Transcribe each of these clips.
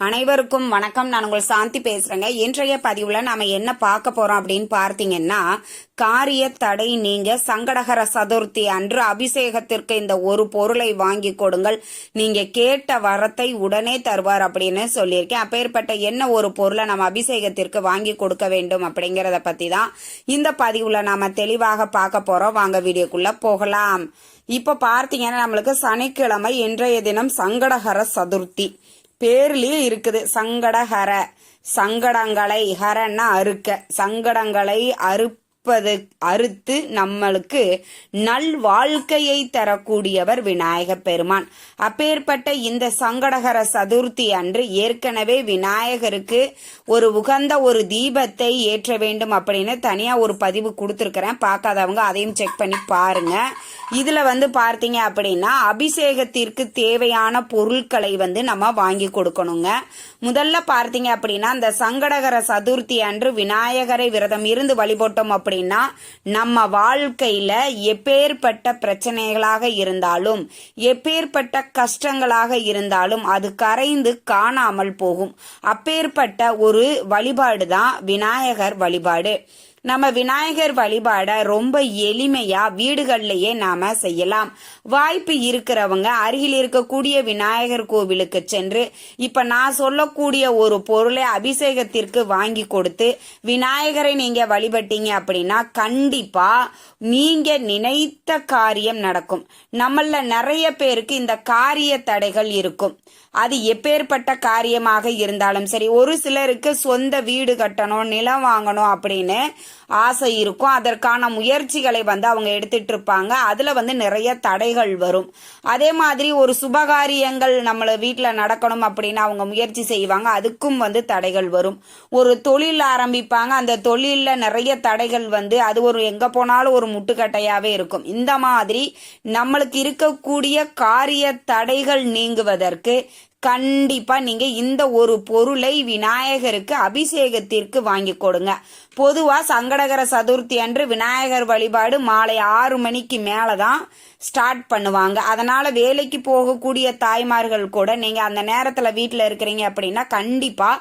அனைவருக்கும் வணக்கம். நான் உங்கள் சாந்தி பேசுறேங்க. இன்றைய பதிவுல நாம என்ன பார்க்க போறோம் அப்படின்னு பார்த்தீங்கன்னா, காரிய தடை நீங்க சங்கடகர சதுர்த்தி அன்று அபிஷேகத்திற்கு இந்த ஒரு பொருளை வாங்கி கொடுங்கள், நீங்க கேட்ட வரத்தை உடனே தருவார் அப்படின்னு சொல்லியிருக்கேன். அப்பேற்பட்ட என்ன ஒரு பொருளை நம்ம அபிஷேகத்திற்கு வாங்கி கொடுக்க வேண்டும் அப்படிங்கறத பத்தி தான் இந்த பதிவுல நாம தெளிவாக பார்க்க போறோம். வாங்க வீடியோக்குள்ள போகலாம். இப்ப பார்த்தீங்கன்னா, நம்மளுக்கு சனிக்கிழமை இன்றைய தினம் சங்கடகர சதுர்த்தி பேர்லயே இருக்குது. சங்கடஹர, சங்கடங்களை, ஹரன்னா அறுக்க, சங்கடங்களை அறுத்து நம்மளுக்கு நல் வாழ்க்கையை தரக்கூடியவர் விநாயகர் பெருமான். அப்பேற்பட்ட இந்த சங்கடகர சதுர்த்தி அன்று ஏற்கனவே விநாயகருக்கு ஒரு உகந்த ஒரு தீபத்தை ஏற்ற வேண்டும் அப்படின்னு தனியா ஒரு பதிவு கொடுத்துருக்கிறேன். பார்க்காதவங்க அதையும் செக் பண்ணி பாருங்க. இதுல பார்த்தீங்க அப்படின்னா, அபிஷேகத்திற்கு தேவையான பொருட்களை நம்ம வாங்கி கொடுக்கணுங்க. முதல்ல பார்த்தீங்க அப்படின்னா, இந்த சங்கடகர சதுர்த்தி அன்று விநாயகரை விரதம் இருந்து வழிபட்டோம் அப்படின்னா, நம்ம வாழ்க்கையில எப்பேற்பட்ட பிரச்சனைகளாக இருந்தாலும், எப்பேற்பட்ட கஷ்டங்களாக இருந்தாலும் அது கரைந்து காணாமல் போகும். அப்பேற்பட்ட ஒரு வழிபாடு தான் விநாயகர் வழிபாடு. நம்ம விநாயகர் வழிபாட ரொம்ப எளிமையா வீடுகள்லயே நாம செய்யலாம். வாய்ப்பு இருக்கிறவங்க அருகில் இருக்கக்கூடிய விநாயகர் கோவிலுக்கு சென்று இப்ப நான் சொல்லக்கூடிய ஒரு பொருளை அபிஷேகத்திற்கு வாங்கி கொடுத்து விநாயகரை நீங்க வழிபட்டீங்க அப்படின்னா கண்டிப்பா நீங்க நினைத்த காரியம் நடக்கும். நம்மள நிறைய பேருக்கு இந்த காரிய தடைகள் இருக்கும். அது எப்பேற்பட்ட காரியமாக இருந்தாலும் சரி. ஒரு சிலருக்கு சொந்த வீடு கட்டணும், நிலம் வாங்கணும் அப்படின்னு ஆசை இருக்கும். அதற்கான முயற்சிகளை அவங்க எடுத்துட்டு இருப்பாங்க. அதுல நிறைய தடைகள் வரும். அதே மாதிரி ஒரு சுபகாரியங்கள் நம்மள வீட்டுல நடக்கணும் அப்படின்னு அவங்க முயற்சி செய்வாங்க. அதுக்கும் தடைகள் வரும். ஒரு தொழில் ஆரம்பிப்பாங்க. அந்த தொழில்ல நிறைய தடைகள் அது ஒரு எங்க போனாலும் ஒரு முட்டுக்கட்டையாவே இருக்கும். இந்த மாதிரி நம்மளுக்கு இருக்கக்கூடிய காரிய தடைகள் நீங்குவதற்கு கண்டிப்பா நீங்க இந்த ஒரு பொருளை விநாயகருக்கு அபிஷேகத்திற்கு வாங்கி கொடுங்க. பொதுவா சங்கடகர சதுர்த்தி அன்று விநாயகர் வழிபாடு மாலை 6 மணிக்கு மேலதான் ஸ்டார்ட் பண்ணுவாங்க. அதனால வேலைக்கு போகக்கூடிய தாய்மார்கள் கூட நீங்க அந்த நேரத்துல வீட்டுல இருக்கிறீங்க அப்படின்னா கண்டிப்பா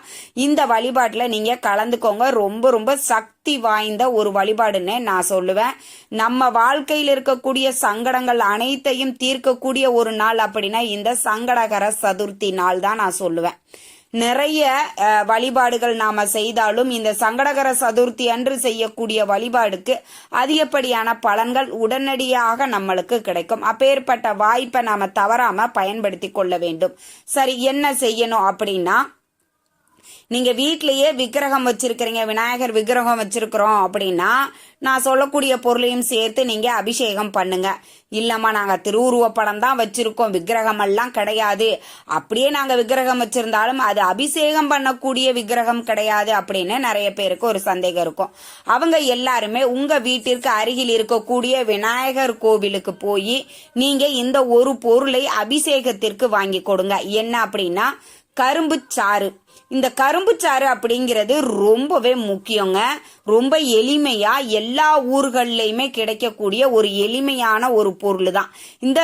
இந்த வழிபாட்டுல நீங்க கலந்துக்கோங்க. ரொம்ப ரொம்ப சக்தி வாய்ந்த ஒரு வழிபாடுன்னு நான் சொல்லுவேன். நம்ம வாழ்க்கையில் இருக்கக்கூடிய சங்கடங்கள் அனைத்தையும் தீர்க்கக்கூடிய ஒரு நாள் அப்படின்னா இந்த சங்கடகர சதுர்த்தி நாள் தான் நான் சொல்லுவேன். நிறைய வழிபாடுகள் நாம செய்தாலும் இந்த சங்கடகர சதுர்த்தி அன்று செய்யக்கூடிய வழிபாடுக்கு அதிகப்படியான பலன்கள் உடனடியாக நம்மளுக்கு கிடைக்கும். அப்பேற்பட்ட வாய்ப்பை நாம தவறாம பயன்படுத்தி கொள்ள வேண்டும். சரி, என்ன செய்யணும் அப்படின்னா, நீங்க வீட்லயே விக்கிரகம் வச்சிருக்கிறீங்க, விநாயகர் விக்கிரகம் வச்சிருக்கிறோம் அப்படின்னா நான் சொல்லக்கூடிய பொருளையும் சேர்த்து நீங்க அபிஷேகம் பண்ணுங்க. இல்லம்மா நாங்க திருவுருவ படம் தான் வச்சிருக்கோம், விக்கிரகம் எல்லாம் கிடையாது, அப்படியே நாங்க விக்கிரகம் வச்சிருந்தாலும் அது அபிஷேகம் பண்ணக்கூடிய விக்கிரகம் கிடையாது அப்படின்னு நிறைய பேருக்கு ஒரு சந்தேகம் இருக்கும். அவங்க எல்லாருமே உங்க வீட்டிற்கு அருகில் இருக்கக்கூடிய விநாயகர் கோவிலுக்கு போய் நீங்க இந்த ஒரு பொருளை அபிஷேகத்திற்கு வாங்கி கொடுங்க. என்ன அப்படின்னா, கரும்பு சாறு. இந்த கரும்பு சாறு அப்படிங்கிறது ரொம்பவே முக்கியங்க. ரொம்ப எளிமையா எல்லா ஊர்கள்லயுமே கிடைக்கக்கூடிய ஒரு எளிமையான ஒரு பொருள் தான் இந்த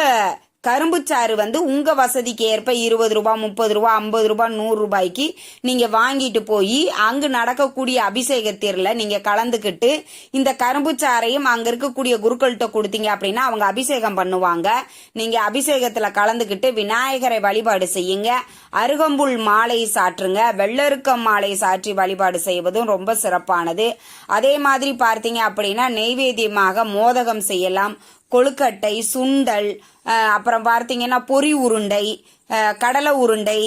கரும்புச்சாறு. உங்க வசதிக்கு ஏற்ப 20 ரூபாய், 30 ரூபாய், 50 ரூபாய், 100 ரூபாய்க்கு நீங்க வாங்கிட்டு போய் அங்கு நடக்கக்கூடிய அபிஷேகத்தில நீங்க கலந்துக்கிட்டு இந்த கரும்புச்சாறையும் அங்க இருக்கக்கூடிய குருக்கள்கிட்ட கொடுத்தீங்க அப்படின்னா அவங்க அபிஷேகம் பண்ணுவாங்க. நீங்க அபிஷேகத்துல கலந்துக்கிட்டு விநாயகரை வழிபாடு செய்யுங்க. அருகம்புல் மாலை சாற்றுங்க. வெள்ளருக்கம் மாலை சாற்றி வழிபாடு செய்வதும் ரொம்ப சிறப்பானது. அதே மாதிரி பார்த்தீங்க அப்படின்னா நெய்வேத்தியமாக மோதகம் செய்யலாம், கொழுக்கட்டை, சுண்டல், அப்புறம் பார்த்தீங்கன்னா பொரி உருண்டை, கடலை உருண்டை,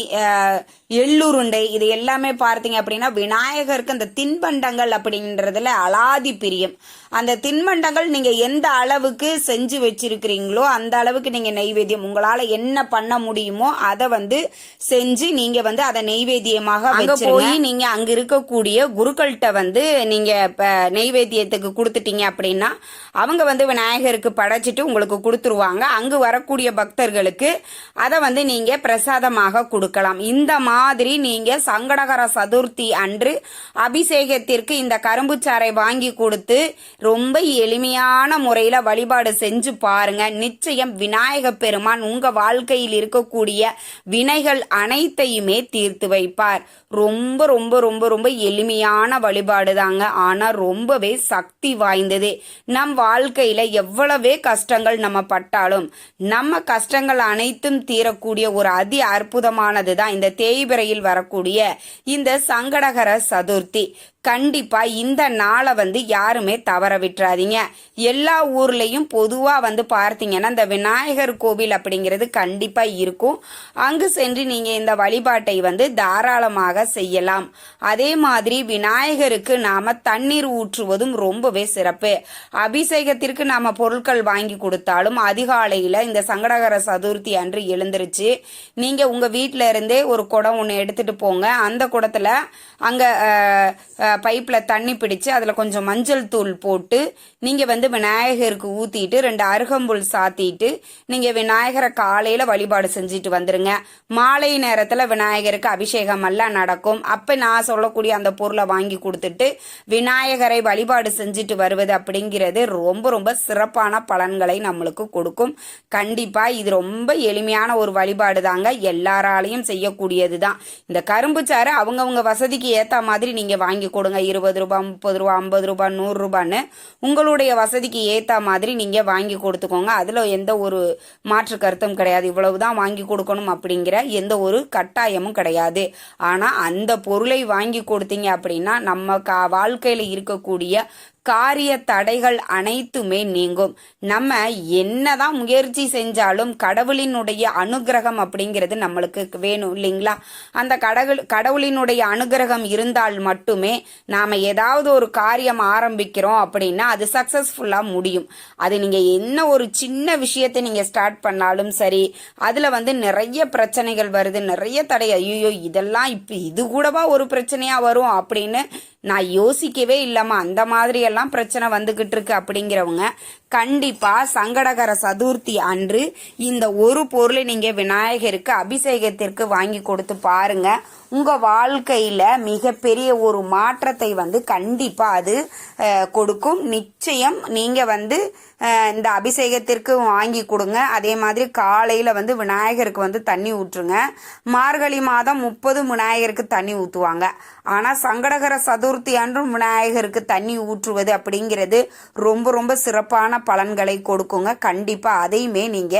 எள்ளுருண்டை, இது எல்லாமே பார்த்தீங்க அப்படின்னா விநாயகருக்கு அந்த தின்பண்டங்கள் அப்படின்றதுல அலாதி பிரியம். அந்த தின்பண்டங்கள் நீங்க எந்த அளவுக்கு செஞ்சு வச்சிருக்கிறீங்களோ அந்த அளவுக்கு நீங்க நெய்வேத்தியம் உங்களால என்ன பண்ண முடியுமோ அதை செஞ்சு நீங்க அதை நெய்வேத்தியமாக போய் நீங்க அங்க இருக்கக்கூடிய குருக்கள்கிட்ட நீங்க நெய்வேத்தியத்துக்கு கொடுத்துட்டீங்க அப்படின்னா அவங்க விநாயகருக்கு படைச்சிட்டு உங்களுக்கு கொடுத்துருவாங்க. அங்கு வரக்கூடிய பக்தர்களுக்கு அதை வந்து நீங்க பிரசாதமாக கொடுக்கலாம். இந்த மாதிரி நீங்க சங்கடகர சதுர்த்தி அன்று அபிஷேகத்திற்கு இந்த கரும்புச்சாறை வாங்கி கொடுத்து ரொம்ப எளிமையான முறையில வழிபாடு செஞ்சு பாருங்க. நிச்சயம் விநாயக பெருமான் உங்க வாழ்க்கையில் இருக்கக்கூடிய வினைகள் அனைத்தையுமே தீர்த்து வைப்பார். ரொம்ப ரொம்ப ரொம்ப ரொம்ப எளிமையான வழிபாடு தாங்க, ஆனா ரொம்பவே சக்தி வாய்ந்தது. நம் வாழ்க்கையில எவ்வளவே கஷ்டங்கள் நம்ம பட்டாலும் நம்ம கஷ்டங்கள் அனைத்தும் தீரக்கூடிய ஒரு அதி அற்புதமானது தான் இந்த தேய்பிறையில் வரக்கூடிய இந்த சங்கடகர சதுர்த்தி. கண்டிப்பா இந்த நாளை வந்து யாருமே தவற விட்டுறாதீங்க. எல்லா ஊர்லயும் பொதுவா வந்து பார்த்தீங்கன்னா இந்த விநாயகர் கோவில் அப்படிங்கிறது கண்டிப்பா இருக்கும். அங்கு சென்று நீங்க இந்த வழிபாட்டை வந்து தாராளமாக செய்யலாம். அதே மாதிரி விநாயகருக்கு நாம தண்ணீர் ஊற்றுவதும் ரொம்பவே சிறப்பு. அபிஷேகத்திற்கு நாம பொருட்கள் வாங்கி கொடுத்தாலும் அதிகாலையில இந்த சங்கடகர சதுர்த்தி அன்று எழுந்திருச்சு நீங்க உங்க வீட்டில இருந்தே ஒரு குடம் ஒன்று எடுத்துட்டு போங்க. அந்த குடத்துல அங்க பைப்பில் தண்ணி பிடிச்சு அதில் கொஞ்சம் மஞ்சள் தூள் போட்டு நீங்கள் வந்து விநாயகருக்கு ஊற்றிட்டு 2 அருகம்புல் சாத்திட்டு நீங்கள் விநாயகரை காலையில் வழிபாடு செஞ்சுட்டு வந்துடுங்க. மாலை நேரத்தில் விநாயகருக்கு அபிஷேகம் எல்லாம் நடக்கும். அப்போ நான் சொல்லக்கூடிய அந்த பொருளை வாங்கி கொடுத்துட்டு விநாயகரை வழிபாடு செஞ்சுட்டு வருவது அப்படிங்கிறது ரொம்ப ரொம்ப சிறப்பான பலன்களை நம்மளுக்கு கொடுக்கும். கண்டிப்பாக இது ரொம்ப எளிமையான ஒரு வழிபாடு தாங்க, எல்லாராலையும் செய்யக்கூடியது தான். இந்த கரும்பு சாறு அவங்கவுங்க வசதிக்கு ஏற்ற மாதிரி நீங்கள் வாங்கி கொடுங்க. 20 ரூபாய், 30 ரூபாய், 50 ரூபாய், 100 ரூபான்னு உங்களுடைய வசதிக்கு ஏற்ற மாதிரி நீங்க வாங்கி கொடுத்துக்கோங்க. அதுல எந்த ஒரு மாற்று கருத்தும் கிடையாது. இவ்வளவுதான் வாங்கி கொடுக்கணும் அப்படிங்கிற எந்த ஒரு கட்டாயமும் கிடையாது. ஆனா அந்த பொருளை வாங்கி கொடுத்தீங்க அப்படின்னா நம்ம வாழ்க்கையில இருக்கக்கூடிய காரிய தடைகள் அனைத்துமே நீங்கும். நம்ம என்னதான் முயற்சி செஞ்சாலும் கடவுளினுடைய அனுகிரகம் அப்படிங்கிறது நம்மளுக்கு வேணும் இல்லைங்களா? அந்த கடவுளினுடைய அனுகிரகம் இருந்தால் மட்டுமே நாம ஏதாவது ஒரு காரியம் ஆரம்பிக்கிறோம் அப்படின்னா அது சக்சஸ்ஃபுல்லா முடியும். அது நீங்க என்ன ஒரு சின்ன விஷயத்தை நீங்க ஸ்டார்ட் பண்ணாலும் சரி, அதுல வந்து நிறைய பிரச்சனைகள் வருது, நிறைய தடை. ஐயோ இதெல்லாம் இப்ப இது கூடவா ஒரு பிரச்சனையா வரும் அப்படின்னு நான் யோசிக்கவே இல்லாம அந்த மாதிரி எல்லாம் பிரச்சனை வந்துகிட்டு இருக்கு அப்படிங்கிறவங்க கண்டிப்பா சங்கடகர சதுர்த்தி அன்று இந்த ஒரு பொருளை நீங்க விநாயகருக்கு அபிஷேகத்திற்கு வாங்கி கொடுத்து பாருங்க. உங்க வாழ்க்கையில மிகப்பெரிய ஒரு மாற்றத்தை வந்து கண்டிப்பா அது கொடுக்கும். நிச்சயம் நீங்க வந்து இந்த அபிஷேகத்திற்கு வாங்கி கொடுங்க. அதே மாதிரி காலையில வந்து விநாயகருக்கு வந்து தண்ணி ஊற்றுங்க. மார்கழி மாதம் 30 விநாயகருக்கு தண்ணி ஊற்றுவாங்க. ஆனா சங்கடகர சதுர்த்தி அன்றும் விநாயகருக்கு தண்ணி ஊற்றுவது அப்படிங்கிறது ரொம்ப ரொம்ப சிறப்பான பலன்களை கொடுக்குங்க. கண்டிப்பா அதையுமே நீங்க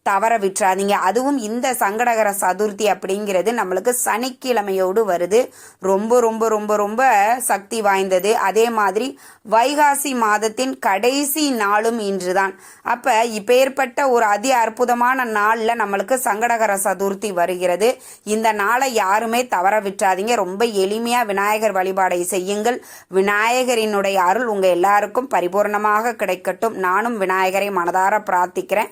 தவற விட்டுறாதீங்க. அதுவும் இந்த சங்கடகர சதுர்த்தி அப்படிங்கிறது நம்மளுக்கு சனிக்கிழமையோடு வருது. ரொம்ப ரொம்ப ரொம்ப ரொம்ப சக்தி வாய்ந்தது. அதே மாதிரி வைகாசி மாதத்தின் கடைசி நாளும் இன்றுதான். அப்ப இப்பேற்பட்ட ஒரு அதி அற்புதமான நாள்ல நம்மளுக்கு சங்கடகர சதுர்த்தி வருகிறது. இந்த நாளை யாருமே தவற விட்டுறாதீங்க. ரொம்ப எளிமையா விநாயகர் வழிபாடை செய்யுங்கள். விநாயகரினுடைய அருள் உங்க எல்லாருக்கும் பரிபூர்ணமாக கிடைக்கட்டும். நானும் விநாயகரை மனதார பிரார்த்திக்கிறேன்.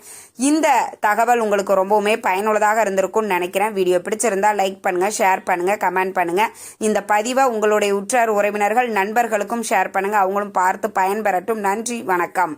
இந்த தகவல் உங்களுக்கு ரொம்பவுமே பயனுள்ளதாக இருந்திருக்கும்னு நினைக்கிறேன். வீடியோ பிடிச்சிருந்தா லைக் பண்ணுங்க, ஷேர் பண்ணுங்க, கமெண்ட் பண்ணுங்க. இந்த பதிவை உங்களுடைய உற்றார் உறவினர்கள் நண்பர்களுக்கும் ஷேர் பண்ணுங்க. அவங்களும் பார்த்து பயன்பெறட்டும். நன்றி, வணக்கம்.